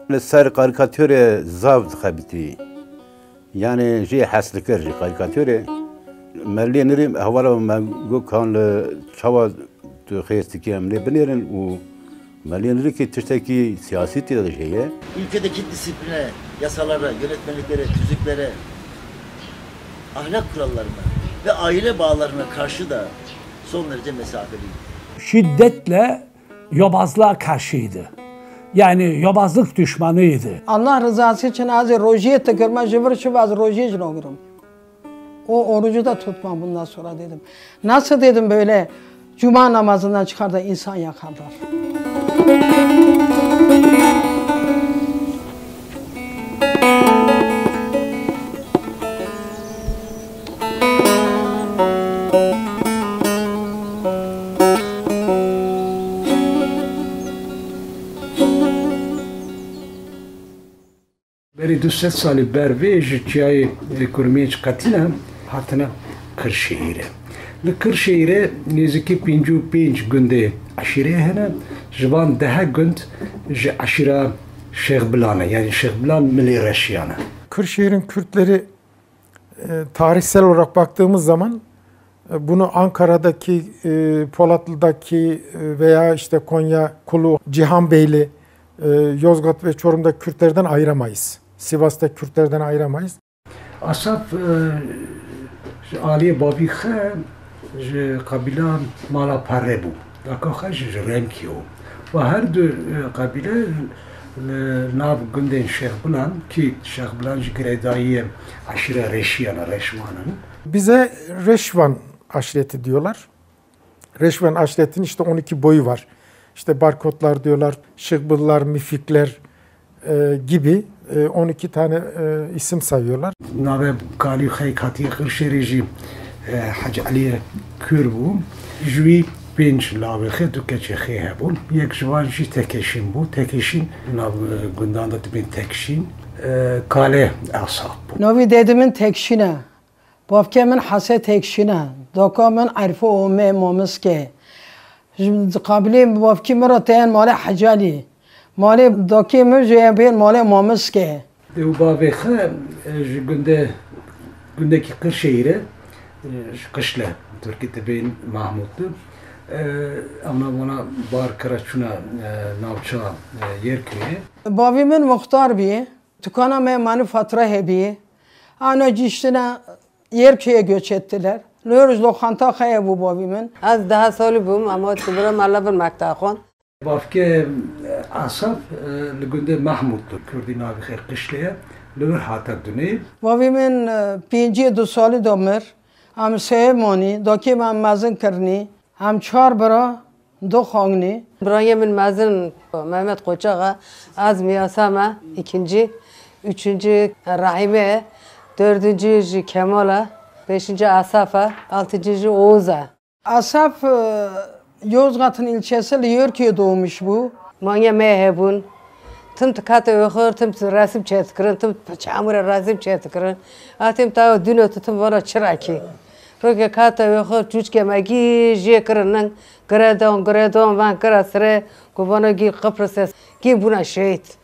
سر karikatüre zav dixebitî. Yani jê heslikir jî karikatüre. Melê nirîm hewara me gokan li çawa tu xêstikî em lê binêrin û melê nirîkî tiştekî siyasî tê de heye. Ülkedeki disipline, yasalara, yönetmeliklere, tüzüklere, ahlak kurallarına ve aile bağlarına karşı da son derece mesafeliydi. Şiddetle yobazlığa karşıydı. Yani yobazlık düşmanıydı. Allah rızası için az rojiye tıkırma, jıvır şıvaz rojiye için olurum. O orucu da tutmam bundan sonra dedim. Nasıl dedim böyle cuma namazından çıkar da insan yakarlar. Beri 200 salı berve ji çiyayê kurmiyê qetîne hatine Kırşehir'e. Li Kırşehir'e nêzîkî 55 gundê eşîreyê hene, ji van 10 gund ji eşîra Şehbilan yani Şehbilan Milli Reşiyan. Kırşehir'in Kürtleri tarihsel olarak baktığımız zaman bunu Ankara'daki, Polatlı'daki veya işte Konya, Kulu, Cihanbeyli, Yozgat ve Çorum'da Kürtlerden ayıramayız. Sivas'ta Kürtlerden ayıramayız. Asap Aliye Babixe kabila mala pare bu. Dakaxa renkiyo. Ve her du kabile nav günden Şehbilan ki Şehbilan Gredaiye aşire Reşiyan'a Reşvan'ın. Bize Reşvan aşireti diyorlar. Reşvan aşiretin işte 12 boyu var. İşte Barkotlar diyorlar, Şıgbıllar, Mifikler gibi 12 tane isim sayıyorlar. Nave Kali Haykati Kırşehirci Hacı Ali Kürbu, Jüvi Pinç Lavehe Dukeçehe Hebun, Yek Jvanji Tekeşin bu, Tekeşin Nav Gundanda Tibin Tekşin, Kale Asap. Novi dedemin tekşine, babkemin hase tekşine, dokamın arifo ome momiske. قابلی بافکی مرا تین مال حجالی مال داکی مرجع بین مال مامسکه. او بابی خه gündeki Kırşehir'e kışla Türkiye tebin Mahmut'tu. Ama bana bar Karaçuna navça yer köyü. Babimin muhtar bi, tukana me manifatura hebi. Ana ciştine yer köye göç ettiler. Lörüz lokanta xeye bu babimin. Az daha salı bum ama tubura malla bir maktaxon. Bafke asap günde Mahmut'tu. Kürdin abi xer kışlaya lör hatat düney. Babimin 52 salı domir. Am seyemoni, doki man mazın kırni. Am çar bira, do xangni. Branya min mazın Mehmet Koçağa az miyasama ikinci, üçüncü Rahime, dördüncü Kemal'a. 5. Asaf'a, 6. Oğuz'a. Asaf Yozgat'ın ilçesi Liyörkü'ye doğmuş bu. Manya mehebun. Tüm tıkatı okur, tüm resim çetkırın, tüm çamura resim çetkırın. Atim ta dün ötütüm bana çıraki. Roke kata okur, çuçke magi jekırının gredon van kırasre kubana gi Kıbrıs'es gi buna şehit.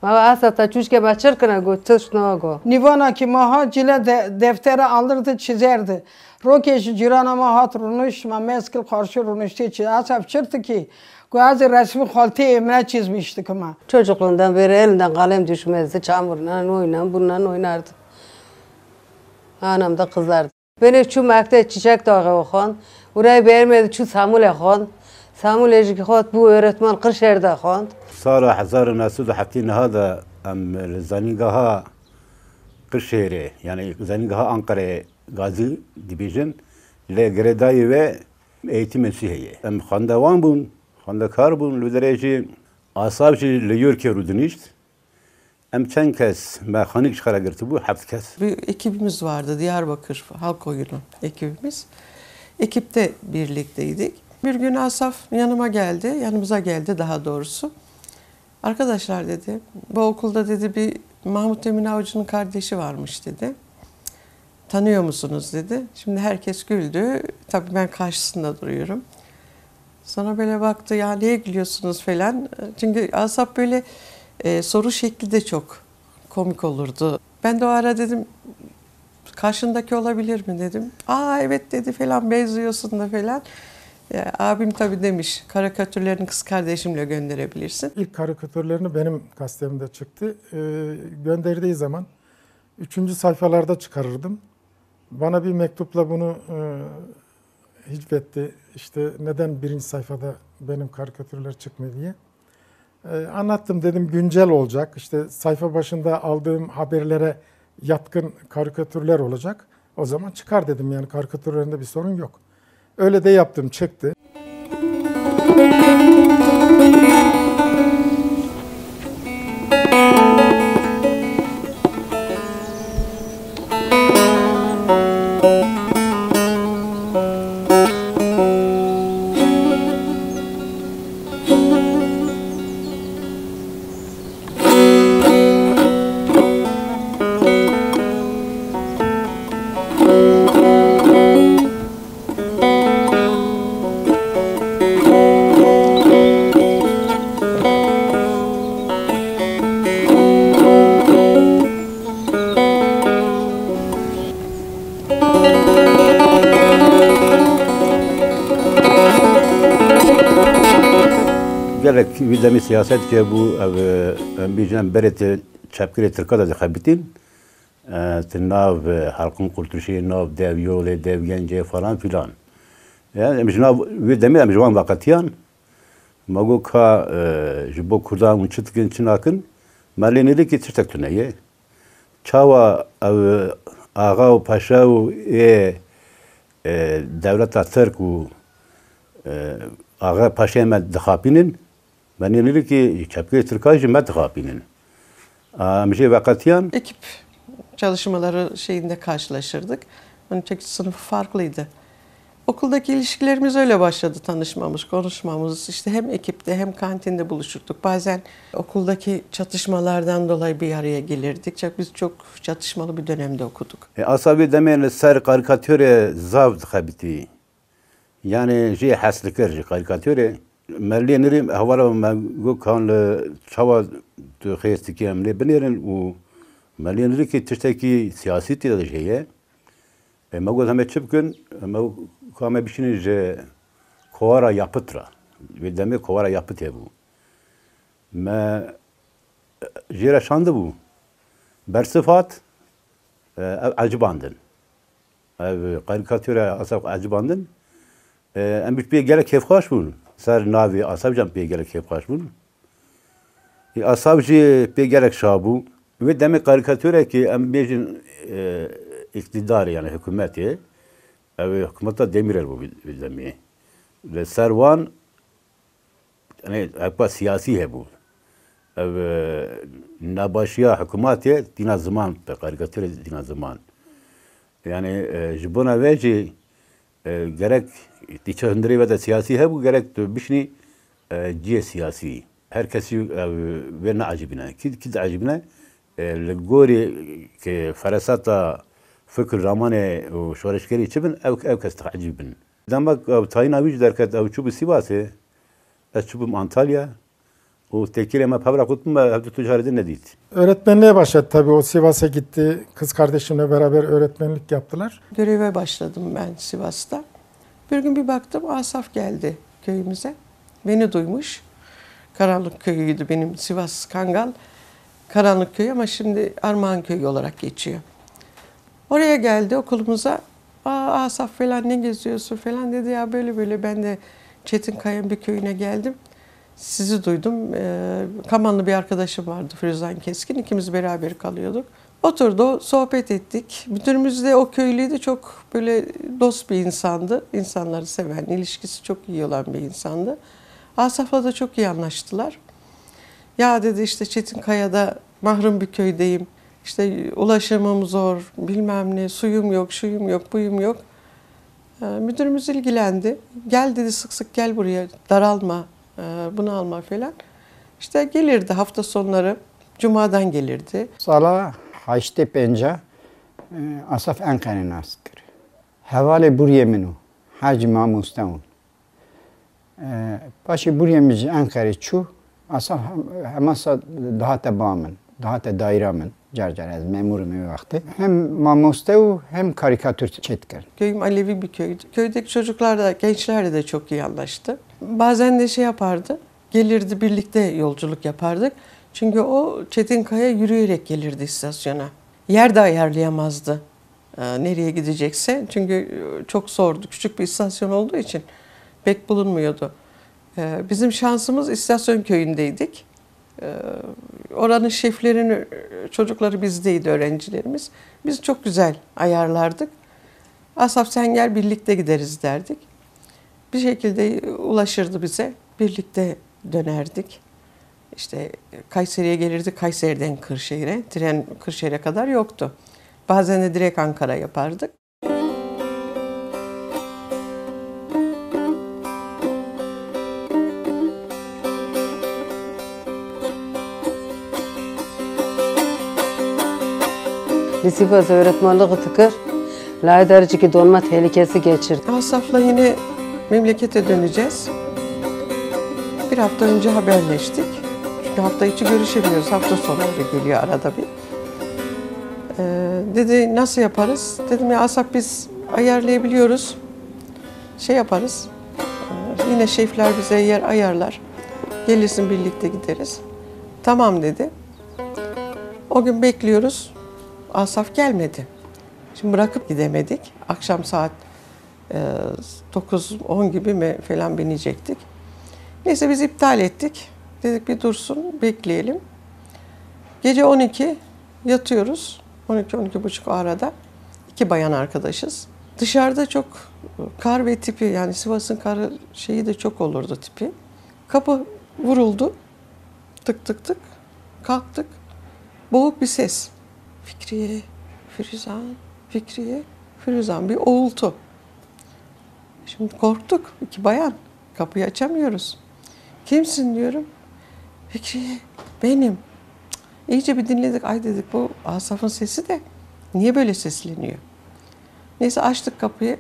Ma asata çuçke başırkına go tışna go. Nivana ki maha cile deftere alırdı çizerdi. Rokeş cirana mahat runuş ma meskil karşı runuştu çiz. Asaf çırtı ki Gazi resmi halti emre çizmiştik ama. Çocukluğundan beri elinden kalem düşmezdi. Çamurla oynan bundan oynardı. Anam da kızardı. Beni şu makta çiçek dağı okan. Orayı beğenmedi şu Samul okan. Samul ejki xot bu öğretmen Kırşehir'de okan. صار 1960 هذا زنيقها قرشيري يعني زنيقها أنقرة غازي ديفيجن لغرداي ve eğitim müsihiye. Em xandavan bun, xandakar bun lüdereci asabçı liyörke rudunişt. Em çen kes mekanik çıkara girdi bu hafta kes. Bir ekibimiz vardı Diyarbakır Halk Oyunu ekibimiz. Ekipte birlikteydik. Bir gün Asaf yanımıza geldi daha doğrusu. Arkadaşlar dedi, bu okulda dedi bir Mahmut Emin Avcı'nın kardeşi varmış dedi. Tanıyor musunuz dedi. Şimdi herkes güldü. Tabii ben karşısında duruyorum. Sonra böyle baktı ya niye gülüyorsunuz falan. Çünkü Asaf böyle Soru şekli de çok komik olurdu. Ben de o ara dedim karşındaki olabilir mi dedim. Aa evet dedi falan, benziyorsun da falan. Abim tabii demiş karikatürlerini kız kardeşimle gönderebilirsin. İlk karikatürlerini benim gazetemde çıktı. Gönderdiği zaman 3. sayfalarda çıkarırdım. Bana bir mektupla bunu hicvetti. İşte neden 1. sayfada benim karikatürler çıkmıyor diye. Anlattım, dedim güncel olacak. İşte sayfa başında aldığım haberlere yatkın karikatürler olacak. O zaman çıkar dedim, yani karikatürlerinde bir sorun yok. Öyle de yaptım, çıktı. Gerek videmi siyaset ki bu bijnem bereti çapkiri Türkiye'de dixebitin nav halkın kurtuluşu, nav dev yolu, dev gence falan filan. Yani mijnav videmi mijvan vakatiyan magu ka jibo kurdan uçutkin çınakın maleneli ki tiştek tüneye. Çava ağa paşa devleta Türk ağa paşa med dixapinin ben dedi ki çapkiri Türkiye'de med dixapinin. Mişe vakatiyan Ekip çalışmaları şeyinde karşılaşırdık. Onun çünkü sınıfı farklıydı. Okuldaki ilişkilerimiz öyle başladı, tanışmamız, konuşmamız. İşte hem ekipte hem kantinde buluşurduk. Bazen okuldaki çatışmalardan dolayı bir araya gelirdik. Çünkü biz çok çatışmalı bir dönemde okuduk. Asabi demeyen ser karikatüre zav dixebiti. Yani jê heslikir ji karikatürê melê nirî hewara me got kan li çawa tu xêstikî em lê binêrin û melê nirî ki tiştekî siyasî tê de heye. Me got heme çi bikin, me ka me bişînin ji kovara yapıt ra. Vê demê kovara yapıt hebû. Me jê re şandibû. Bersifat ev ecibandin. Ev karikatüre asaf ecibandin. Em bir pê gelek kêfxweş bûn. Ser navê Asaf can pê gelek kêfxweş bûn. Asaf jî pê gelek şabû. Vê demê karikatûrekî em bêjin iktidarê yani hikûmetê. Ev hikûmeta Demirel bû vê demê. Li ser wan yani hekpa siyasî hebû. Ev nabaşiya hikûmetê dîna ziman pe karikatûrê dîna ziman. Yani ji bona wê jî gerek diçe hindiri ve de siyasi hebû gerek tu bişnî ciyê siyasî. Herkesî wê neacibîne. Kî diacibîne li gorî ki feresata fikir ramanê û şoreşgerî çi bin ew kes diacîb bin. Demek ew tayîna wî jî derket ew çûbû Sivasê, ez çûbûm Antalya û tekîlê me pevra kutum me ev tu carî ne dît. Öğretmenliğe başladı tabii. O Sivas'a gitti. Kız kardeşimle beraber öğretmenlik yaptılar. Göreve başladım ben Sivas'ta. Bir gün bir baktım Asaf geldi köyümüze. Beni duymuş. Karanlık köyüydü benim Sivas Kangal. Karanlık köyü ama şimdi Armağan Köyü olarak geçiyor. Oraya geldi okulumuza. Asaf falan ne geziyorsun falan dedi. Ya böyle böyle ben de Çetinkaya'nın bir köyüne geldim. Sizi duydum. Kamanlı bir arkadaşım vardı, Firuzan Keskin. İkimiz beraber kalıyorduk. Oturdu, sohbet ettik. Müdürümüz de o köylüydü. Çok böyle dost bir insandı. İnsanları seven, ilişkisi çok iyi olan bir insandı. Asaf'la da çok iyi anlaştılar. Ya dedi işte Çetinkaya'da mahrum bir köydeyim. İşte ulaşımım zor, bilmem ne, suyum yok, şuyum yok, buyum yok. Müdürümüz ilgilendi. Gel dedi, sık sık gel buraya, daralma, bunu alma falan. İşte gelirdi hafta sonları, cumadan gelirdi. Sala 85 Asaf Enkan'ın askeri. Havale buraya minu, Hacı Mamustaun. Başı buraya mici Ankara çu, Asaf hemasa daha tebamın, daha te dairamın carcar az memurum vakti. Hem mamostev hem karikatür çetker. Köyüm Alevi bir köydü. Köydeki çocuklar da gençlerle de çok iyi anlaştı. Bazen de şey yapardı. Gelirdi birlikte yolculuk yapardık. Çünkü o Çetinkaya yürüyerek gelirdi istasyona. Yer de ayarlayamazdı nereye gidecekse. Çünkü çok zordu. Küçük bir istasyon olduğu için pek bulunmuyordu. Bizim şansımız istasyon köyündeydik. Oranın şeflerinin çocukları bizdeydi, öğrencilerimiz. Biz çok güzel ayarlardık. Asaf sen gel birlikte gideriz derdik. Bir şekilde ulaşırdı bize. Birlikte dönerdik. İşte Kayseri'ye gelirdi. Kayseri'den Kırşehir'e. Tren Kırşehir'e kadar yoktu. Bazen de direkt Ankara yapardık. Lisifaz öğretmenliği tıkır. Laydarcıki donma tehlikesi geçirdi. Asaf'la yine memlekete döneceğiz. Bir hafta önce haberleştik. Çünkü hafta içi görüşemiyoruz. Hafta sonları geliyor arada bir. Dedi nasıl yaparız? Dedim ya Asaf biz ayarlayabiliyoruz. Şey yaparız. Yine şefler bize yer ayarlar. Gelirsin birlikte gideriz. Tamam dedi. O gün bekliyoruz. Asaf gelmedi. Şimdi bırakıp gidemedik. Akşam saat 9-10 gibi mi falan binecektik. Neyse biz iptal ettik. Dedik bir dursun, bekleyelim. Gece 12 yatıyoruz. 12-12.30 o arada. 2 bayan arkadaşız. Dışarıda çok kar ve tipi, yani Sivas'ın karı şeyi de çok olurdu tipi. Kapı vuruldu. Tık tık tık. Kalktık. Boğuk bir ses. Fikriye, Firuzan, Fikriye, Firuzan, bir uğultu. Şimdi korktuk. 2 bayan. Kapıyı açamıyoruz. Kimsin diyorum. Fikriye, benim. İyice bir dinledik. Ay dedik bu Asaf'ın sesi de niye böyle sesleniyor? Neyse açtık kapıyı.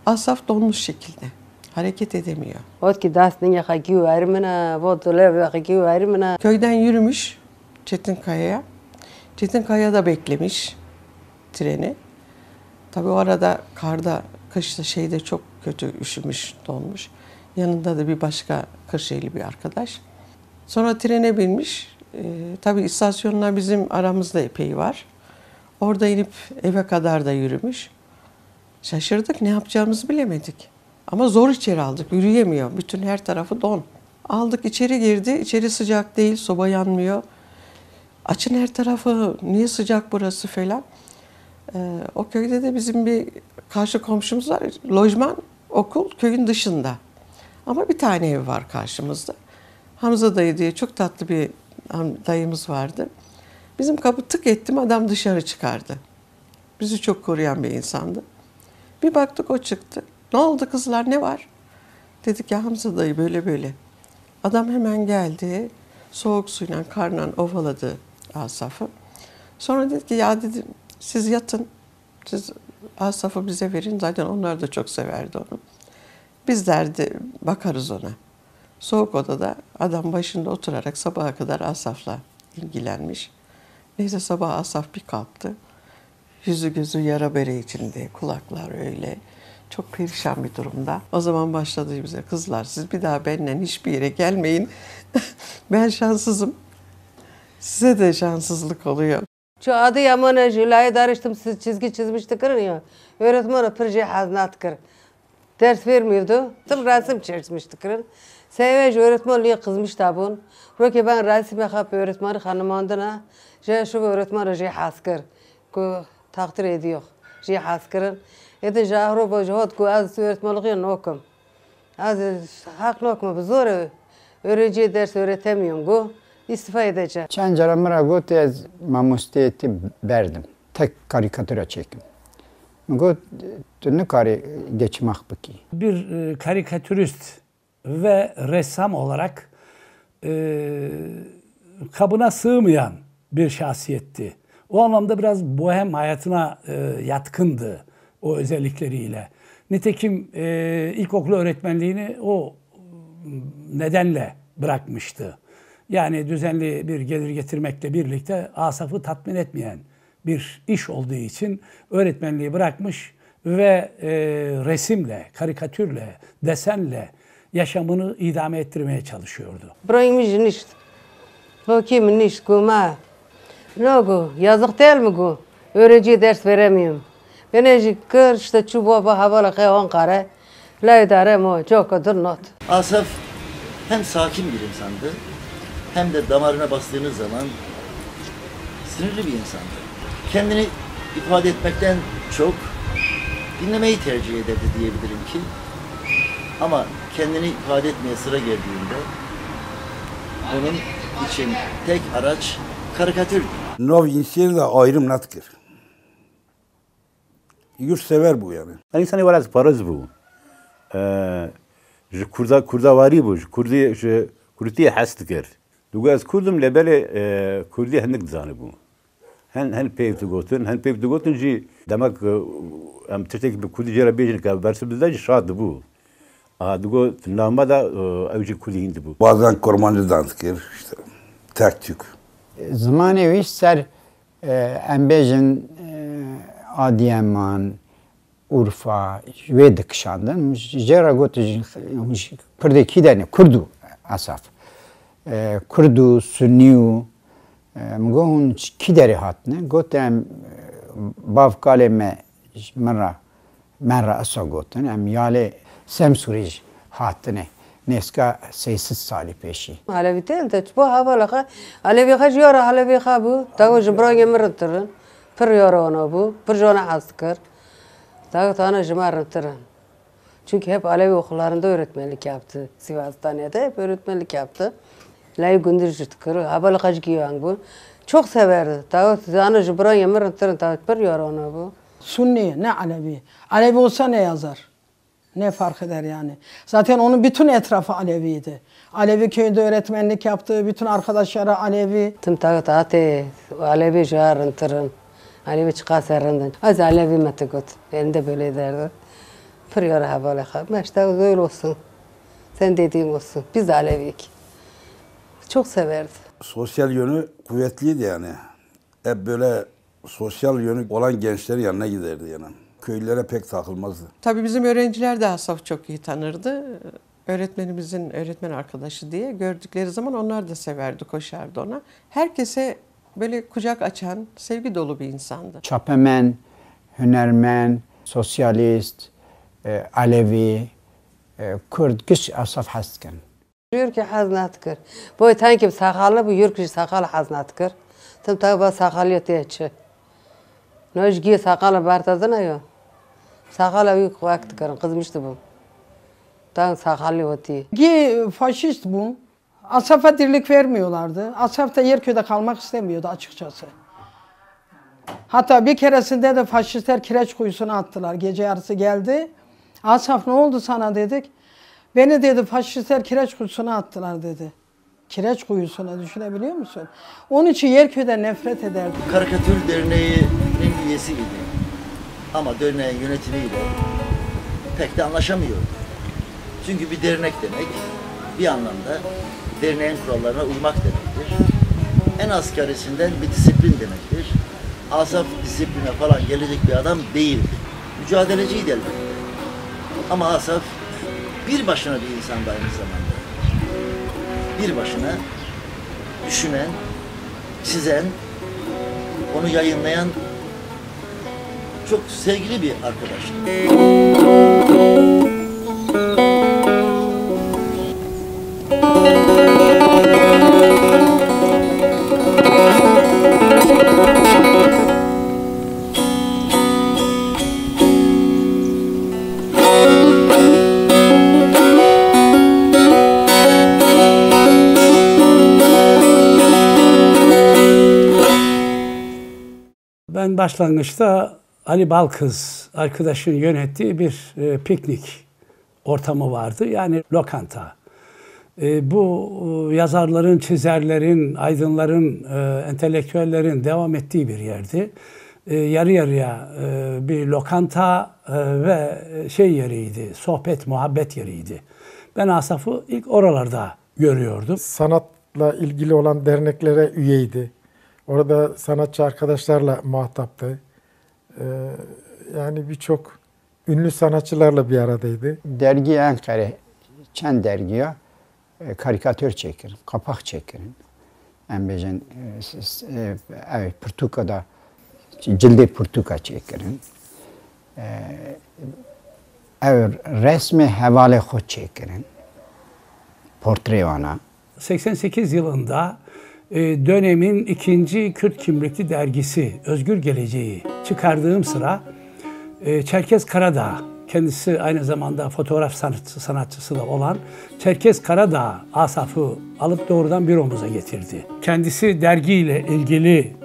Asaf donmuş şekilde. Hareket edemiyor. Köyden yürümüş Çetinkaya'ya. Çetinkaya'da beklemiş treni. Tabii o arada karda, kışta şeyde çok kötü üşümüş, donmuş. Yanında da bir başka Kırşehirli bir arkadaş. Sonra trene binmiş. Tabii istasyonlar bizim aramızda epey var. Orada inip eve kadar da yürümüş. Şaşırdık, ne yapacağımızı bilemedik. Ama zor içeri aldık, yürüyemiyor. Bütün her tarafı don. Aldık içeri girdi, içeri sıcak değil, soba yanmıyor. Açın her tarafı, niye sıcak burası falan. O köyde de bizim bir karşı komşumuz var. Lojman, okul köyün dışında. Ama bir tane ev var karşımızda. Hamza dayı diye çok tatlı bir dayımız vardı. Bizim kapı tık ettim, adam dışarı çıkardı. Bizi çok koruyan bir insandı. Bir baktık o çıktı. Ne oldu kızlar, ne var? Dedik ya Hamza dayı böyle böyle. Adam hemen geldi. Soğuk suyla, karla ovaladı Asaf'ı. Sonra dedi ki ya dedi siz yatın. Siz Asaf'ı bize verin. Zaten onlar da çok severdi onu. Biz derdi bakarız ona. Soğuk odada adam başında oturarak sabaha kadar Asaf'la ilgilenmiş. Neyse sabah Asaf bir kalktı. Yüzü gözü yara bere içinde, kulaklar öyle. Çok perişan bir durumda. O zaman başladı bize kızlar siz bir daha benimle hiçbir yere gelmeyin. Ben şanssızım. Size de şanssızlık oluyor. Şu adı Yaman Jülay'ı darıştım siz çizgi çizmiştik ya. Öğretmen proje haznat kır. Ders vermiyordu. Tüm resim çizmiştik. Sevej öğretmenliğe kızmış tabun. Roki ben resim yapıp öğretmeni hanımandına. Şu öğretmen şey haskır. Ku takdir ediyor. Şey haskırın. Ede jahro bojuhat ku az öğretmenliğe nokum. Az hak nokum. Zor öğrenci ders öğretemiyorum ku. İstifa edeceğim. Çancara mıra az mamustiyeti berdim. Tek karikatüre çekim. Got ne kari geçmek baki. Bir karikatürist ve ressam olarak kabına sığmayan bir şahsiyetti. O anlamda biraz bohem hayatına yatkındı o özellikleriyle. Nitekim ilkokul öğretmenliğini o nedenle bırakmıştı. Yani düzenli bir gelir getirmekle birlikte Asaf'ı tatmin etmeyen bir iş olduğu için öğretmenliği bırakmış ve resimle, karikatürle, desenle yaşamını idame ettirmeye çalışıyordu. Bırakmış nicht. Bakayım nicht kuma. Ne gu? Yazık değil mi gu? Öğrenciye ders veremiyorum. Ben kır işte çubuğa havalı kayhan kare. La idare mo çok kadar not. Asaf hem sakin bir insandı hem de damarına bastığınız zaman sinirli bir insandı. Kendini ifade etmekten çok dinlemeyi tercih ederdi diyebilirim ki. Ama kendini ifade etmeye sıra geldiğinde onun için tek araç karikatürdü. Nov insiyer de ayrım natkir. Yurtsever bu yani. İnsanı var az paraz bu. Kurdavari bu. Kurdiye has dikir. Dugu az Kurdum lebele Kurdiye hendik zanı bu. Hen peyvti gotin, hen peyvti gotin ji demek am tiştek bir Kurdi jara bejin ka versi bizde şadı bu. Dugu nama da evci Kurdi hindi bu. Bazen kormancı danskir işte tek tük. Zamanı iş ser embejin Adıyaman, Urfa ve dikşandan jara gotin Kurdeki dene Kurdu Asaf. Kurdu, Sunniyu مگون کی داری هاتنه؟ گفتم باف کاله من را اصلا گفتن امیاله سمسوریج هاتنه نسکا 300 سالی پیشی. Alevi değil de bu havalı Alevi kaç yara Alevi bu. Tağı jimbraya mırtırın. Pır yara ona bu. Pır jona hastıkır. Tağı tane jimartırın. Çünkü hep Alevi okullarında öğretmenlik yaptı. Sivas'ta hep öğretmenlik yaptı. Lay gündüz tıkır, havalı kaç giyiyor bu. Çok severdi. Tağı zana jibran yemir tırın tağı per yor ona bu. Sunni ne Alevi. Alevi olsa ne yazar? Ne fark eder yani? Zaten onun bütün etrafı Aleviydi. Alevi köyde öğretmenlik yaptı, bütün arkadaşları Alevi. Tüm tağı tahtı Alevi jarın tırın. Alevi çıkasarından. Az Alevi metekot. Ben de böyle derdi. Per yor havalı kab. Meşte öyle olsun. Sen dediğin olsun. Biz Aleviyik. Çok severdi. Sosyal yönü kuvvetliydi yani. Hep böyle sosyal yönü olan gençlerin yanına giderdi yani. Köylülere pek takılmazdı. Tabii bizim öğrenciler de Asaf'ı çok iyi tanırdı. Öğretmenimizin öğretmen arkadaşı diye gördükleri zaman onlar da severdi, koşardı ona. Herkese böyle kucak açan, sevgi dolu bir insandı. Çapemen, hünermen, sosyalist, Alevi, Kürt, güç Asaf hasken. Yürki haznatkır. Bu tanki sakalı bu yürki sakalı haznatkır. Tüm tabi sakalı yatıyor. Nojgi sakalı bartadına yo. Sakalı büyük vakti karın kızmıştı bu. Tan sakalı yatıyor. Gi faşist bu. Asaf'a dirlik vermiyorlardı. Asaf da Yerköy'de kalmak istemiyordu açıkçası. Hatta bir keresinde de faşistler kireç kuyusuna attılar. Gece yarısı geldi. Asaf ne oldu sana dedik. Beni dedi faşistler kireç kuyusuna attılar dedi. Kireç kuyusuna düşünebiliyor musun? Onun için Yerköy'den nefret ederdi. Karikatür Derneği'nin üyesiydi. Ama derneğin yönetimiyle pek de anlaşamıyordu. Çünkü bir dernek demek bir anlamda derneğin kurallarına uymak demektir. En asgarisinden bir disiplin demektir. Asaf disipline falan gelecek bir adam değildi. Mücadeleciydi elbette. Ama Asaf bir başına bir insandı aynı zamanda. Bir başına düşünen, çizen, onu yayınlayan çok sevgili bir arkadaştı. Ben başlangıçta Ali Balkız arkadaşın yönettiği bir piknik ortamı vardı. Yani lokanta. Bu yazarların, çizerlerin, aydınların, entelektüellerin devam ettiği bir yerdi. Yarı yarıya bir lokanta ve şey yeriydi, sohbet, muhabbet yeriydi. Ben Asaf'ı ilk oralarda görüyordum. Sanat sanatla ilgili olan derneklere üyeydi. Orada sanatçı arkadaşlarla muhataptı. Yani birçok ünlü sanatçılarla bir aradaydı. Dergi Ankara, çend dergiye karikatür çekirim, kapak çekirim. Embecen, evet, Portuka'da cildi Portuka çekirim. Evet, resmi havale xod çekirim. Portre ona. 88 yılında dönemin ikinci Kürt kimlikli dergisi Özgür Geleceği çıkardığım sıra Çerkez Karadağ, kendisi aynı zamanda fotoğraf sanatçısı da olan Çerkez Karadağ Asaf'ı alıp doğrudan büromuza getirdi. Kendisi dergiyle ilgili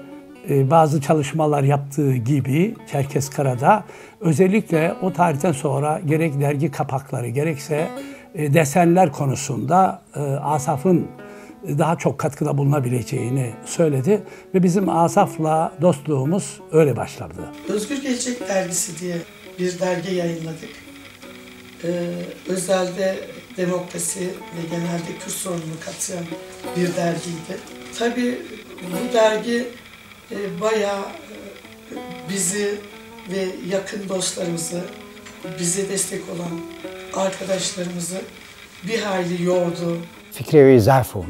bazı çalışmalar yaptığı gibi Çerkez Karadağ özellikle o tarihten sonra gerek dergi kapakları gerekse desenler konusunda Asaf'ın daha çok katkıda bulunabileceğini söyledi ve bizim Asaf'la dostluğumuz öyle başladı. Özgür Gelecek Dergisi diye bir dergi yayınladık. Özelde demokrasi ve genelde Kürt sorununu kapsayan bir dergiydi. Tabii bu dergi bayağı bizi ve yakın dostlarımızı, bize destek olan arkadaşlarımızı bir hayli yordu. Fikrevi zafun.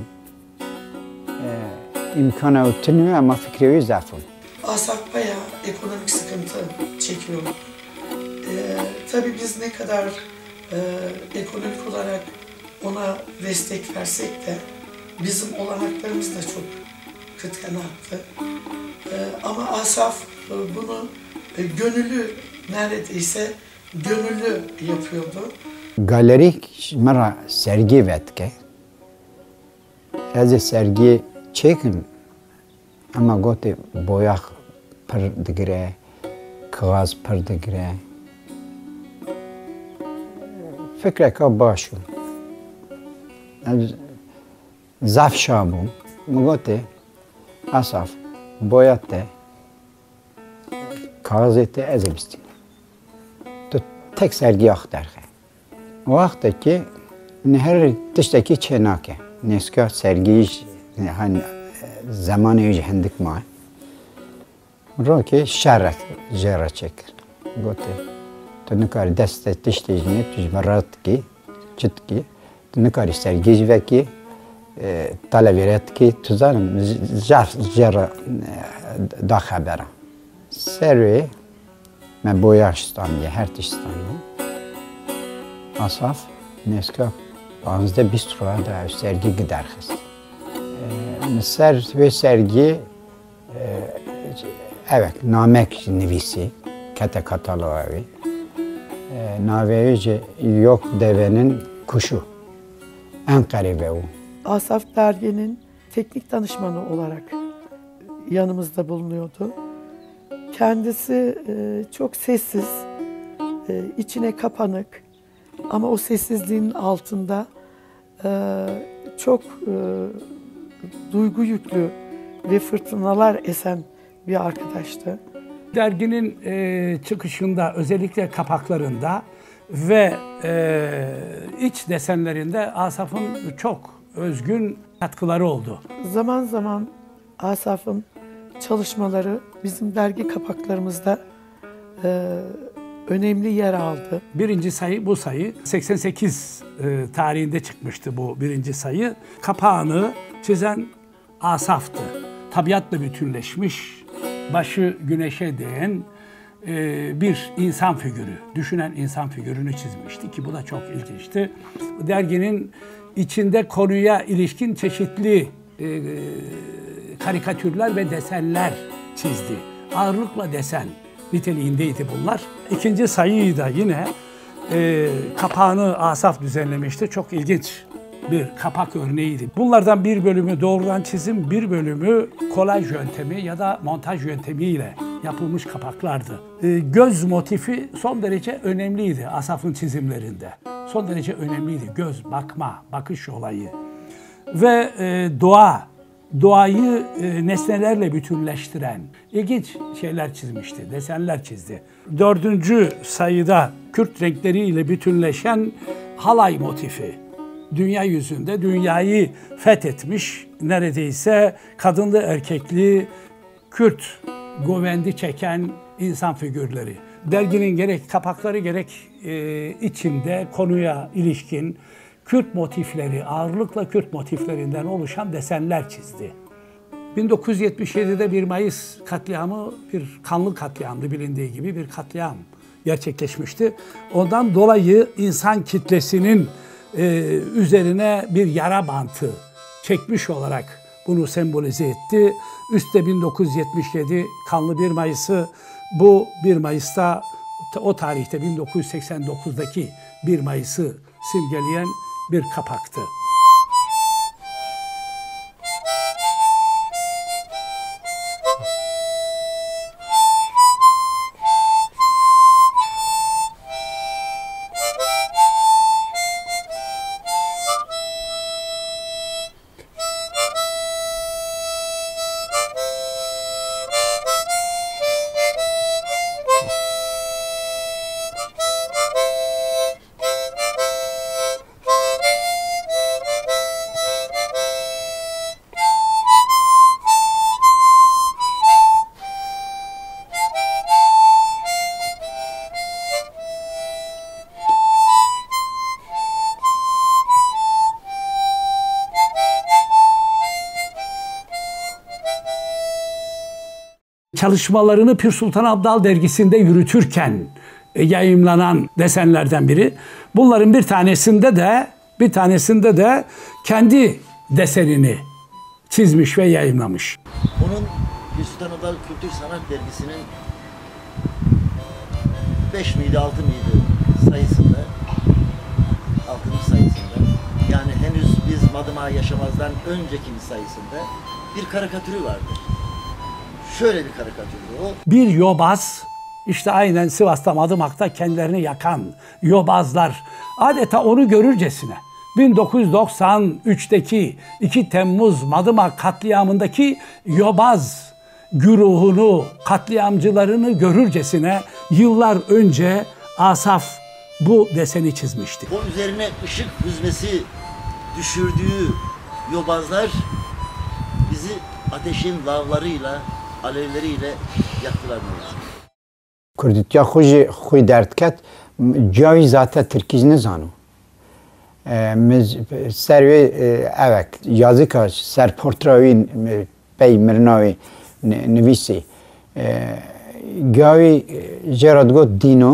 İmkanı ötünüyor ama fikrevi zafun. Asaf bayağı ekonomik sıkıntı çekiyor. Tabii biz ne kadar ekonomik olarak ona destek versek de bizim olanaklarımız da çok kıtkanattı. Ama Asaf bunu gönüllü, neredeyse gönüllü yapıyordu. Galerik mara sergi vetke. Ez sergi çekim ama gote boyak pır digre, kağız pır digre. Fikre ka başım. Zaf şabum. Gote Asaf boyatte kağız ete ezebistin. Tek sergi aktarge. O vaxtdaki her dıştaki çenake. Neska sergi hani zamanı yüce hendik ma. Roke şerret jera çekir. Gote. Tünükari deste diştejine tüzbarat ki çıtki. Tünükari sergi ve ki taleveret ki tüzanım jera da habera. Servi ben boyaşstan diye her tişstan. Asaf neska bazıda bir sürü da sergi giderhiz. Ser ve sergi evet namek nivisi kate kataloğu. Naveyce yok devenin kuşu. Ankara ve o. Asaf derginin teknik danışmanı olarak yanımızda bulunuyordu. Kendisi çok sessiz, içine kapanık ama o sessizliğin altında çok duygu yüklü ve fırtınalar esen bir arkadaştı. Derginin çıkışında özellikle kapaklarında ve iç desenlerinde Asaf'ın çok özgün katkıları oldu. Zaman zaman Asaf'ın çalışmaları bizim dergi kapaklarımızda önemli yer aldı. Birinci sayı bu sayı 88 tarihinde çıkmıştı bu birinci sayı. Kapağını çizen Asaf'tı. Tabiatla bütünleşmiş, başı güneşe değen bir insan figürü, düşünen insan figürünü çizmişti ki bu da çok ilginçti. Derginin içinde konuya ilişkin çeşitli karikatürler ve desenler çizdi. Ağırlıkla desen niteliğindeydi bunlar. İkinci sayıyı da yine kapağını Asaf düzenlemişti. Çok ilginç bir kapak örneğiydi. Bunlardan bir bölümü doğrudan çizim, bir bölümü kolaj yöntemi ya da montaj yöntemiyle yapılmış kapaklardı. Göz motifi son derece önemliydi Asaf'ın çizimlerinde. Son derece önemliydi. Göz, bakma, bakış olayı. Ve doğayı nesnelerle bütünleştiren ilginç şeyler çizmişti, desenler çizdi. Dördüncü sayıda Kürt renkleriyle bütünleşen halay motifi. Dünya yüzünde dünyayı fethetmiş neredeyse kadınlı erkekli Kürt govendi çeken insan figürleri. Derginin gerek kapakları gerek içinde konuya ilişkin Kürt motifleri, ağırlıkla Kürt motiflerinden oluşan desenler çizdi. 1977'de 1 Mayıs katliamı bir kanlı katliamdı, bilindiği gibi bir katliam gerçekleşmişti. Ondan dolayı insan kitlesinin üzerine bir yara bantı çekmiş olarak bunu sembolize etti. Üstte 1977 kanlı 1 Mayıs'ı, bu 1 Mayıs'ta o tarihte 1989'daki 1 Mayıs'ı simgeleyen bir kapaktı. Çalışmalarını Pir Sultan Abdal dergisinde yürütürken yayımlanan desenlerden biri. Bunların bir tanesinde de kendi desenini çizmiş ve yayımlamış. Onun Pir Sultan Abdal Kültür Sanat Dergisi'nin 5 miydi 6 mıydı sayısında, 6. sayısında, yani henüz biz Madımak Yaşamaz'dan önceki bir sayısında bir karikatürü vardır. Şöyle bir karikatürdü o. Bir yobaz, işte aynen Sivas'ta, Madımak'ta kendilerini yakan yobazlar adeta onu görürcesine 1993'teki 2 Temmuz Madımak katliamındaki yobaz güruhunu, katliamcılarını görürcesine yıllar önce Asaf bu deseni çizmişti. O üzerine ışık hüzmesi düşürdüğü yobazlar bizi ateşin lavlarıyla, alevleriyle yaktılar. Kurditya خوی درد کرد جایی ذاته ترکیز نزانو سروی اوک یازی که سر پورتراوی پی مرناوی نویسی جایی جرادگو دینو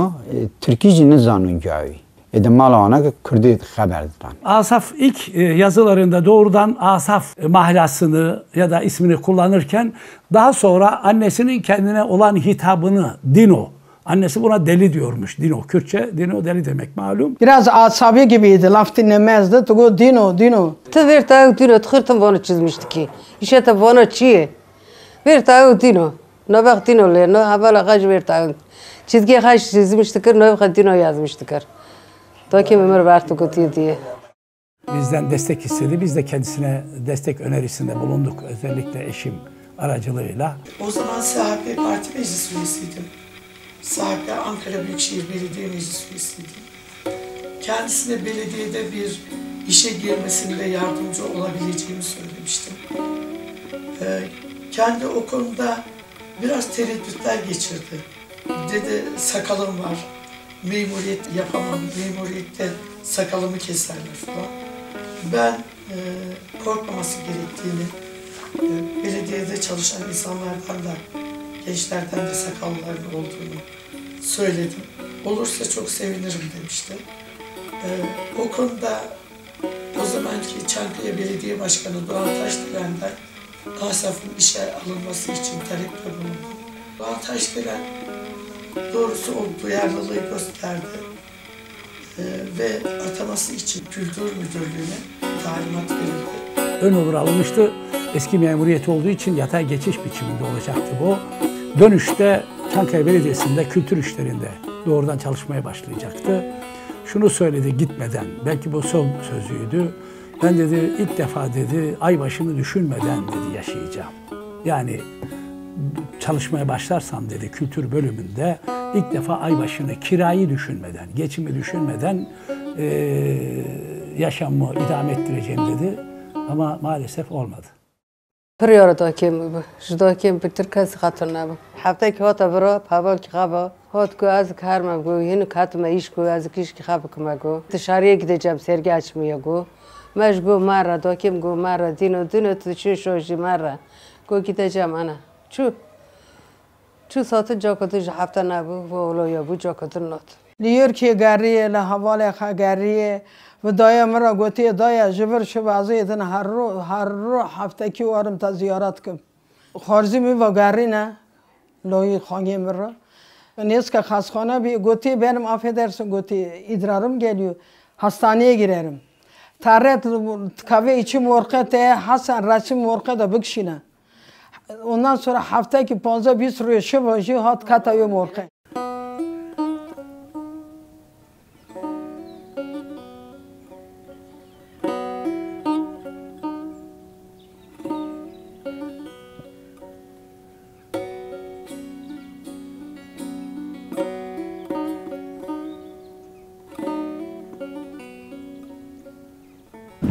ترکیز نزانو جایی Edemmal ana Kürdi haberden. Asaf ilk yazılarında doğrudan Asaf mahlasını ya da ismini kullanırken daha sonra annesinin kendine olan hitabını Dino. Annesi buna deli diyormuş. Dino. Kürtçe Dino deli demek malum. Biraz asabi gibiydi. Laf dinlemezdi. Tugu Dino, Dino. Ver tayo Dino. Tıkırtım bunu çizmişti ki. İşte tabi bunu çiğ. Ver tayo Dino. Ne bak Dino le. Ne havala kaç ver tayo. Çizgiye kaç çizmiştik. Ne bak Dino yazmıştık. Bizden destek istedi. Biz de kendisine destek önerisinde bulunduk. Özellikle eşim aracılığıyla. O zaman SHP Parti Meclis Üyesiydim. SHP Ankara Büyükşehir Belediye Meclis Üyesiydim. Kendisine belediyede bir işe girmesinde yardımcı olabileceğimi söylemiştim. Kendi o konuda biraz tereddütler geçirdi. Dedi sakalım var. Memuriyet yapamam, memuriyette sakalımı keserler falan. Ben korkmaması gerektiğini, belediyede çalışan insanlardan da, gençlerden de sakalların olduğunu söyledim. Olursa çok sevinirim demiştim. O konuda o zamanki Çankaya Belediye Başkanı Doğan Taşdelen'den Asaf'ın işe alınması için talepte bulundum. Doğan Taşdelen doğrusu o duyarlılığı gösterdi ve ataması için Kültür Müdürlüğü'ne talimat verildi. Ön olur alınmıştı. Eski memuriyet olduğu için yatay geçiş biçiminde olacaktı bu. Dönüşte Çankaya Belediyesi'nde kültür işlerinde doğrudan çalışmaya başlayacaktı. Şunu söyledi gitmeden, belki bu son sözüydü. Ben dedi ilk defa dedi ay başını düşünmeden dedi yaşayacağım. Yani çalışmaya başlarsam dedi kültür bölümünde ilk defa ay başını kirayı düşünmeden, geçimi düşünmeden yaşamımı idame ettireceğim dedi. Ama maalesef olmadı. Priora dakim bu. Dakim bir Türkçe hatırına bu. Hafta ki hata bura, paval ki khaba. Hat ko az karmam go, yeni katma iş ko az kiş ki khaba kma go. Dışarıya gideceğim, sergi açmaya go. Maj go mara, dakim go mara, dino tuşu şoji mara. Go gideceğim ana. Çu satın cakatı hafta ne bu, valla ya bu cakatı not. لیور کی گریه لحواله خا گریه و دایا مرا گوتی دایا جبر شبازی دن هر رو هفته کی وارم تا زیارت کم خارجی می و گری نه لوی خانه مرا نیست که خاصخانه بی گوتی benim affedersin گوتی idrarım geliyor hastaneye girerim taret kahve içim orkete Hasan Rasim orkete bıkşine ondan sonra hafta ki 15-20 روی شب hat katayım orke.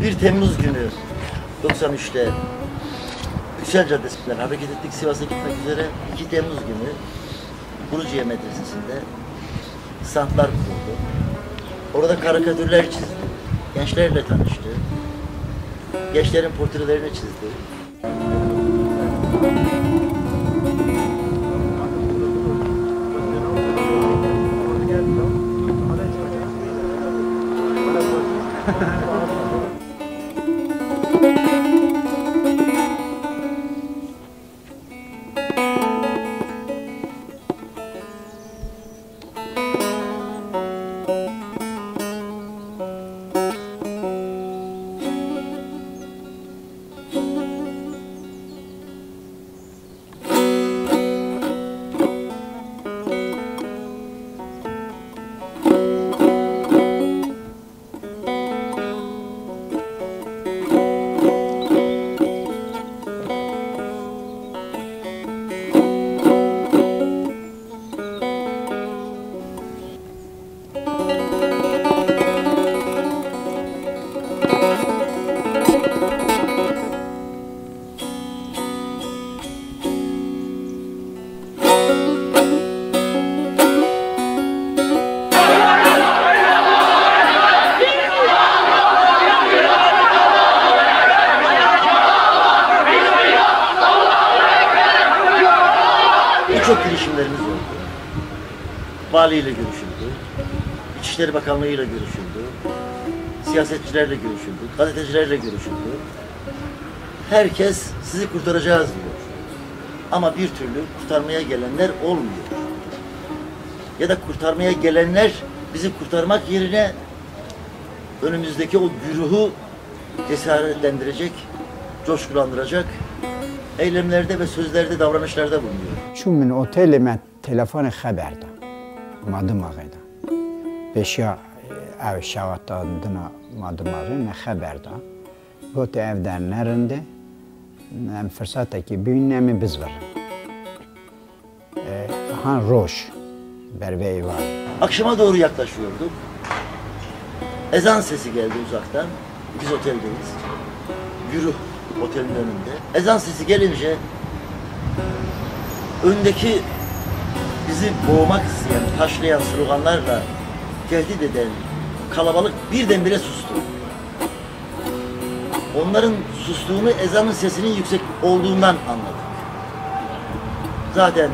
Bir Temmuz günü 93'te Yüksel Caddesi'nden hareket ettik Sivas'a gitmek üzere. 2 Temmuz günü Buruciye Medresesi'nde standlar kuruldu. Orada karikatürler çizdi. Gençlerle tanıştı. Gençlerin portrelerini çizdi. Birçok girişimlerimiz oldu. Valiyle görüşüldü, İçişleri Bakanlığı ile görüşüldü, siyasetçilerle görüşüldü, gazetecilerle görüşüldü. Herkes sizi kurtaracağız diyor. Ama bir türlü kurtarmaya gelenler olmuyor. Ya da kurtarmaya gelenler bizi kurtarmak yerine önümüzdeki o güruhu cesaretlendirecek, coşkulandıracak eylemlerde ve sözlerde, davranışlarda bulunuyor. Şu min oteli me telefon haber da. Madım ağayda. Beşya ev şavatta adına madım ağay me haber da. Gote evden nerede? Nem fırsat ki büyünemi biz var. Han roş. Berbeyi var. Akşama doğru yaklaşıyorduk. Ezan sesi geldi uzaktan. Biz oteldeyiz. Güruh otelin önünde. Ezan sesi gelince öndeki bizi boğmak isteyen, taşlayan sloganlarla tehdit eden kalabalık birdenbire sustu. Onların sustuğunu ezanın sesinin yüksek olduğundan anladık. Zaten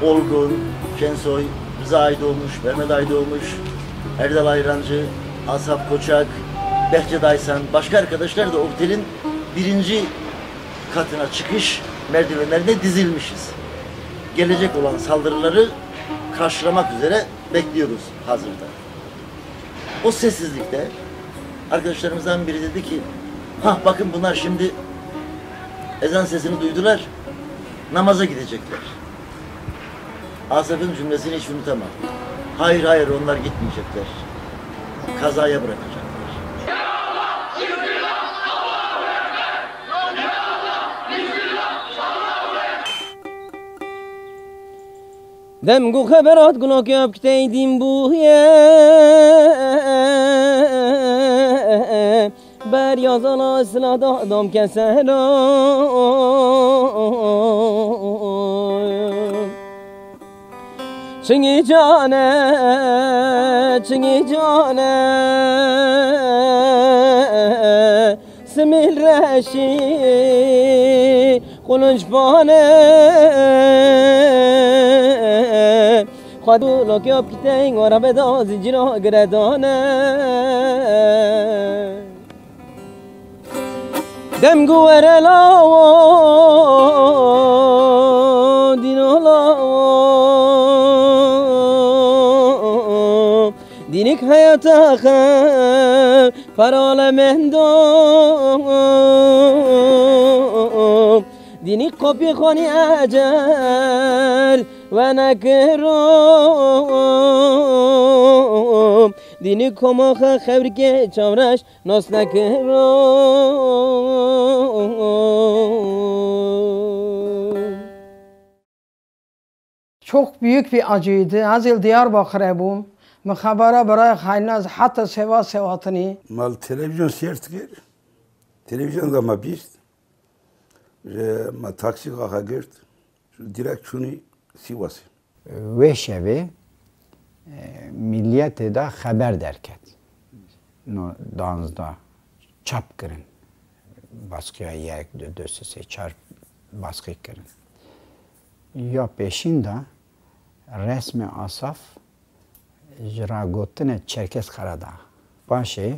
Olgun, Şensoy, Rıza Aydoğmuş, Mehmet Aydoğmuş, Erdal Ayrancı, Asap Koçak, Behçet Aysan, başka arkadaşlar da otelin 1. katına çıkış merdivenlerine dizilmişiz. Gelecek olan saldırıları karşılamak üzere bekliyoruz hazırda. O sessizlikte arkadaşlarımızdan biri dedi ki, bakın bunlar şimdi ezan sesini duydular, namaza gidecekler. Asaf'ın cümlesini hiç unutamam. Hayır onlar gitmeyecekler. Kazaya bırakacaklar. Dem gu haberat gunok yaptaydim bu ye بر یازانا اصلا دادم که سلام چنگی جانه سمیل رشی قلنج بانه خودو لکیاب کتنگ و را بدازی جنا گردانه دم گوهر لاو دینو لاو دینک حیات خم فرال مهندم دینی قبی خانی اجل و نکرم دینی کماخ خبر که چامرش ناس نکرم. Çok büyük bir acıydı. Az yıl Diyarbakır'a bum. Mekhabara برای خایناز حتی سوا سواتنی. Mal televizyon seyrettik. Televizyonda ma biz. Ma taksi kaka girt. Direkt şunu Sivas. Ve şevi milliyete de haber derket. No danzda çap kırın. Baskıya yer dösese çarp baskı kırın. Ya peşinde resmi asaf jragotine Çerkes Karadağ. Başı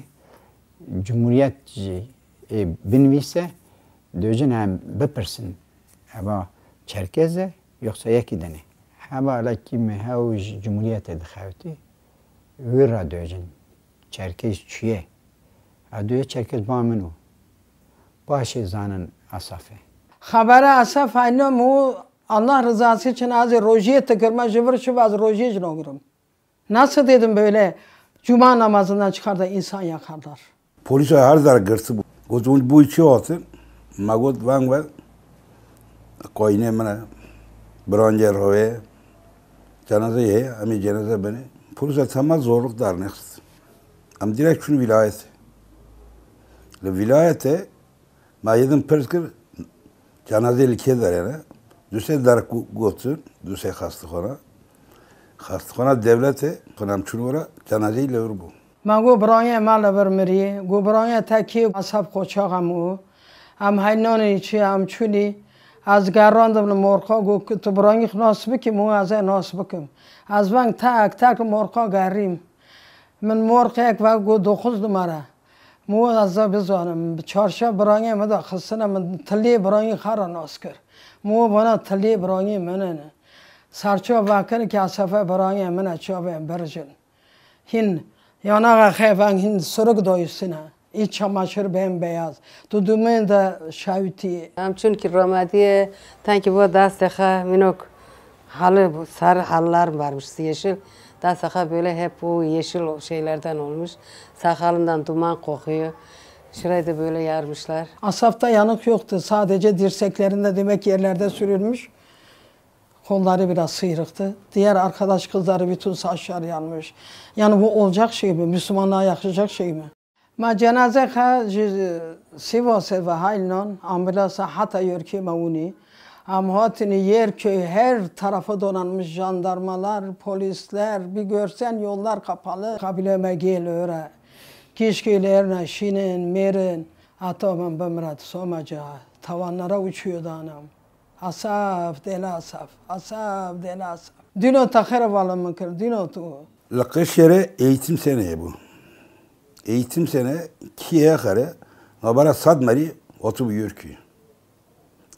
Cumhuriyet binvise döcün hem bepirsin. Ama Çerkez'e yoksa yekideni. Ama lakin hav Cumhuriyet edxavti vira döcün. Çerkez çüye. Adüye Çerkez baminu. Başı zanın asafı. Habere asaf aynı mu Allah rızası için az rojiye tıkırma jıvır şu az rojiye cinogurum. Nasıl dedim böyle cuma namazından çıkar da insan yakarlar. Polise her zaman gırsı bu. Gozun bu içi olsun. Magod vang ve koyne mana bronzer hoye cenaze ye ami cenaze beni. Polise tamam zorluk dar next. Am direkt şunu vilayet. Le vilayete ma yedim perskir cenaze likedar yani. Düse dar gotsun, düse hastahana. Hastahana devlete, konam çunura cenazeyle vur bu. من گو برای مال برمری گو برای تکی اصحاب کوچاقمو هم هینانی چی هم چونی از گراندم مرخا گو تو برای ناس بکی مو از ناس بکم از من تک مرخا گریم من مرخ یک و گو دو خوز دماره مو از بزنم چارشا برای من خستنم من تلی برای خارا ناس کر مو بنا تلی برای منه سرچا واکنه که اصحاب برای من چابه برجن هین Yanağa xeyfən hin sırıq doyusuna. İç çamaşır bembeyaz. Dudumun da şaviti. Çünkü Romadiye tanki bu dastığa minok halı sarı halılar varmış yeşil. Dastığa böyle hep bu yeşil şeylerden olmuş. Sakalından duman kokuyor. Şurayı da böyle yarmışlar. Asafta yanık yoktu. Sadece dirseklerinde demek yerlerde sürülmüş. Kolları biraz sıyrıktı. Diğer arkadaş kızları bütün saçları yanmış. Yani bu olacak şey mi? Müslümanlığa yakışacak şey mi? Ma cenaze ha Sivas'e ve Haylon ambulansa hatta yörki mauni. Amhatini Yerköy her tarafı donanmış jandarmalar, polisler. Bir görsen yollar kapalı. Kabileme gel öyle. Kişkilerine şinin, merin. Atamam bemrat somaca. Tavanlara uçuyordu anam. Asaf, deli asaf. Asaf, deli asaf. Dino takara valımı kır. Dino tu. Lakışyere eğitim seneye bu. Eğitim sene kiye kare. Nabara sadmari otu buyur ki.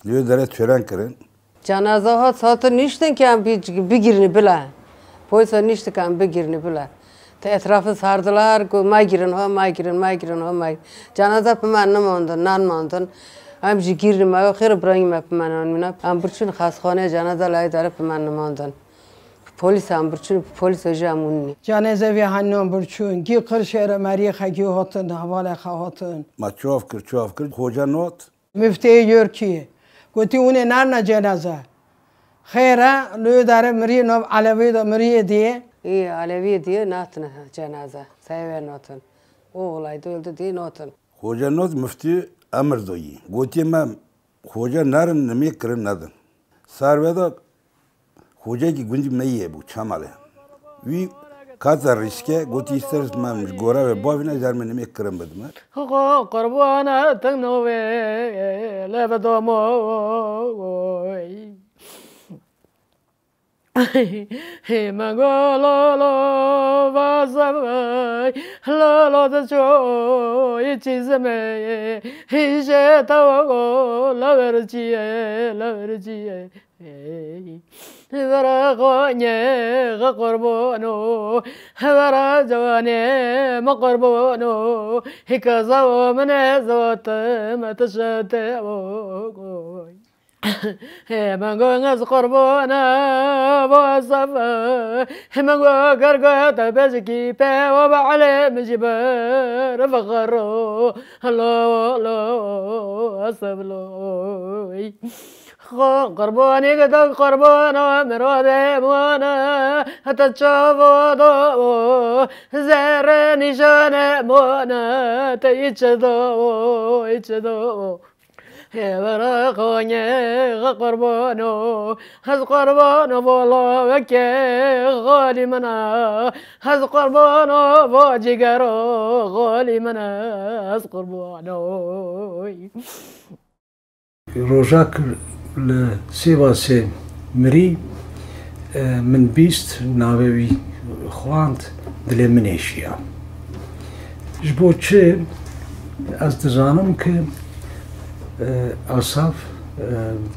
Diyor dere tören kırın. Cenaze ha satın nişten ki bir girini bile. Poysa nişte kan bir girini bile. Etrafı sardılar. May girin ha, may girin ha, may. Cenaze pımanım ondan, nan ondan. Amji girim ayo خیر برای من پمنان مینا ام برچون خاصخانه جنازه لای داره پمن نماندن پلیس ام برچون پلیس جامونی جنازه وی هنوم برچون گی قرشهر مریخ گی هاتن حواله خواهاتن Ma çoğaf kır. Hoca not. müfti diyor ki گوتی اون نه جنازه خیره لو داره مری نو علوی دا مری diye iyi Alevi diye natın cenaze sever natın o olayda öldü diye natın Hoca noz müftü emir doyi. Goti me hoca narın nemi kırın nadın. Sarveda hoca ki gündü meyiye bu çamale. Vi kaza riske goti isteriz memiş gora ve bavine zerme nemi kırın bedim. Kurbana tınnu ve levedomo. Magolo vasavai lolo da cho ichizme hije tawo laverji vera gonye gaqorbono vera jawani maqorbono hikaza mane zawat matashate o Hemen kurbana vasafa hemen gargata bezki pe ve ba'ale mjibar faqaro lo asablo قرباني قد قربانا مرادي موانا حتى تشافو زهر نشان موانا تيتشدو هبرا خوني قربانو هز قربانو بولا وكي غالي منا هز قربانو بوجيقرو غالي منا هز قربانو روجاك لسيباسي مري من بيست ناوي خوانت دلي منيشيا جبو چه از دزانم که اصاف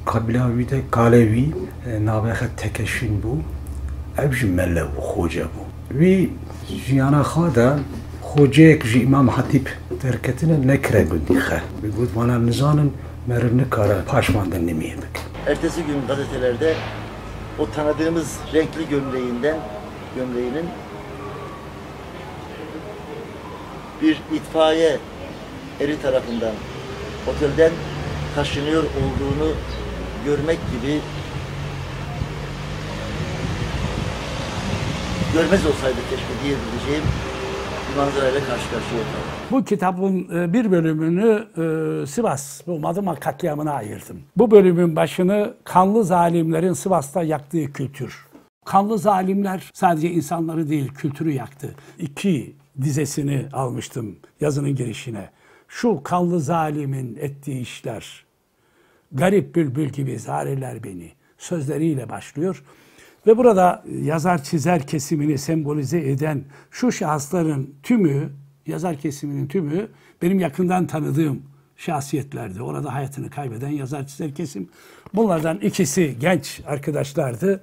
قبلاوی ده کالوی ناوخه تکشین بو ابج مله بو خوجه بو وی جیانا خواده خوجه یک جی امام حتیب درکتine nekre gündikhe بگود وانا نزانن merine kara paşmandan nemiye bak. Ertesi gün gazetelerde o tanıdığımız renkli gömleğinin bir itfaiye eri tarafından otelden taşınıyor olduğunu görmek gibi görmez olsaydı keşke diyebileceğim bir manzarayla karşı karşıya kaldım. Bu kitabın bir bölümünü Sivas, bu Madımak katliamına ayırdım. Bu bölümün başını kanlı zalimlerin Sivas'ta yaktığı kültür. Kanlı zalimler sadece insanları değil, kültürü yaktı. 2 dizesini almıştım yazının girişine. Şu kanlı zalimin ettiği işler, garip bülbül gibi zareler beni sözleriyle başlıyor. Ve burada yazar çizer kesimini sembolize eden şu şahısların tümü, yazar kesiminin tümü benim yakından tanıdığım şahsiyetlerdi. Orada hayatını kaybeden yazar çizer kesim. Bunlardan ikisi genç arkadaşlardı.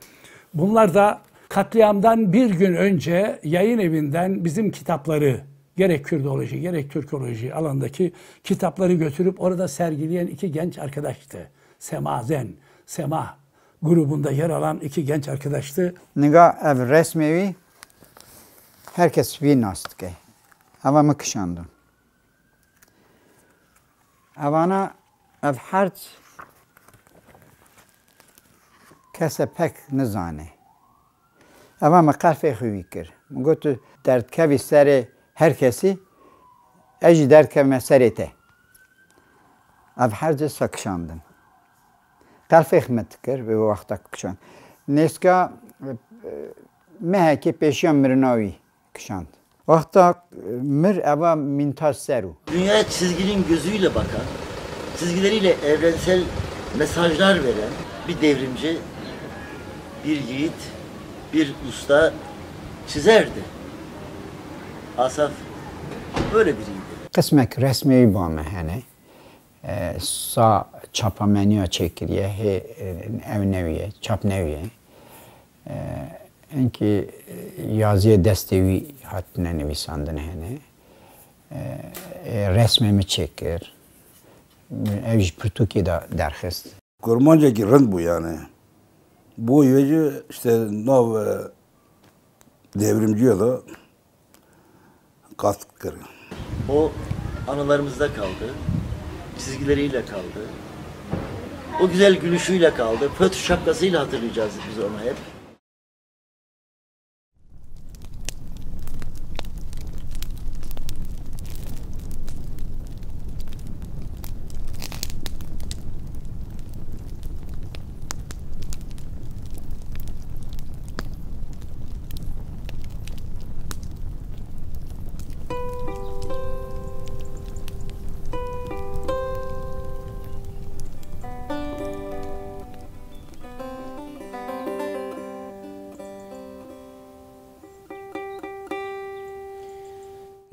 Bunlar da katliamdan bir gün önce yayın evinden bizim kitapları, gerek Kürdoloji gerek Türkoloji alandaki kitapları götürüp orada sergileyen 2 genç arkadaştı. Sema grubunda yer alan 2 genç arkadaştı. Niga ev resmevi herkes vinast ki. Ava mı kışandım. Avana ev harç kese pek nizane. Ava mı kalfe xüvikir. Gotu dertkevi seri herkesi eci dertkevme serite. Ev harcı sakışandım. Kalfe xmettikir ve vakta kışan. Neska meheki peşiyan mirnavi kışandı. Vakta mir eva mintaj seru. Dünyaya çizginin gözüyle bakan, çizgileriyle evrensel mesajlar veren bir devrimci, bir yiğit, bir usta çizerdi. Asaf böyle biriydi. Kısmek resmi bu ama hani sa çapameniye çekiriye ev neviye, çap neviye. Enki yazıya destevi hattına nevisandın hani. Resmimi çekir. Evci Türkiye'de derhist. Kurmanca ki rınd bu yani. Bu yuvacı işte nov devrimci yolu katkı kırıyor. O anılarımızda kaldı. Çizgileriyle kaldı. O güzel gülüşüyle kaldı. Fötr şapkasıyla hatırlayacağız biz onu hep.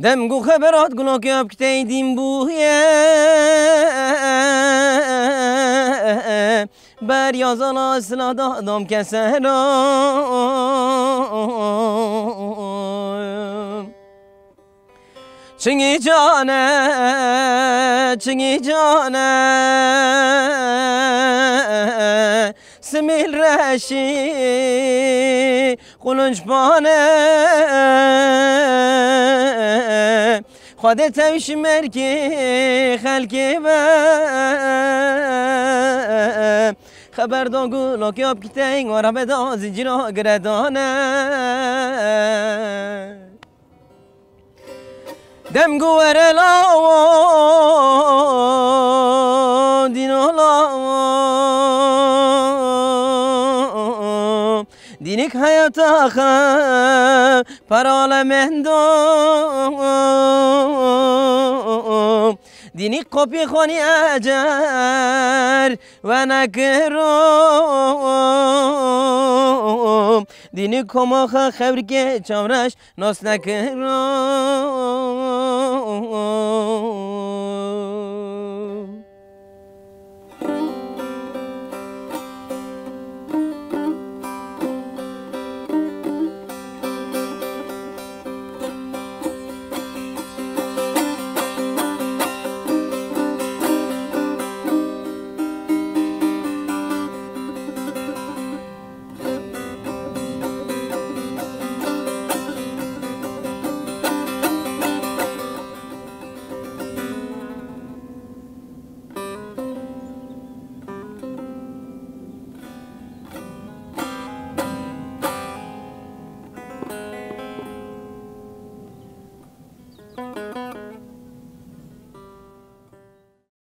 دم گو خبرات گلو که اب کتیدیم بویه بر یازان اصلا دادم کسه را چنگی جانه سمیل رشی قلنج بانه خواده توش مرکی خلکی با خبر داغو لکیاب کتین و رب دا زنجیرا گردانه دم گوهر لاو دینو لاو دینک حیات آخر پرال مندم دینی قپی خانی اجر و نکرم دینی کماخ خبر که چامرش ناس نکرم